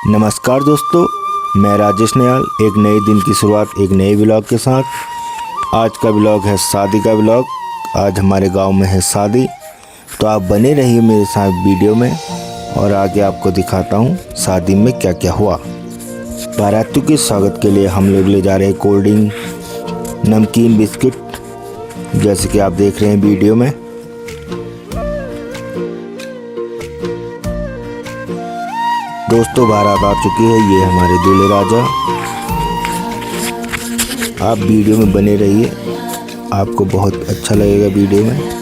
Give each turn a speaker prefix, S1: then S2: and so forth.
S1: नमस्कार दोस्तों, मैं राजेश निहाल एक नए दिन की शुरुआत एक नए ब्लॉग के साथ। आज का ब्लॉग है शादी का ब्लॉग। आज हमारे गांव में है शादी, तो आप बने रहिए मेरे साथ वीडियो में और आगे आपको दिखाता हूं शादी में क्या क्या हुआ। बारातियों के स्वागत के लिए हम लोग ले जा रहे हैं कोल्ड ड्रिंक, नमकीन, बिस्किट, जैसे कि आप देख रहे हैं वीडियो में। दोस्तों, बारात आ चुकी है, ये हमारे दूल्हे राजा। आप वीडियो में बने रहिए, आपको बहुत अच्छा लगेगा वीडियो में।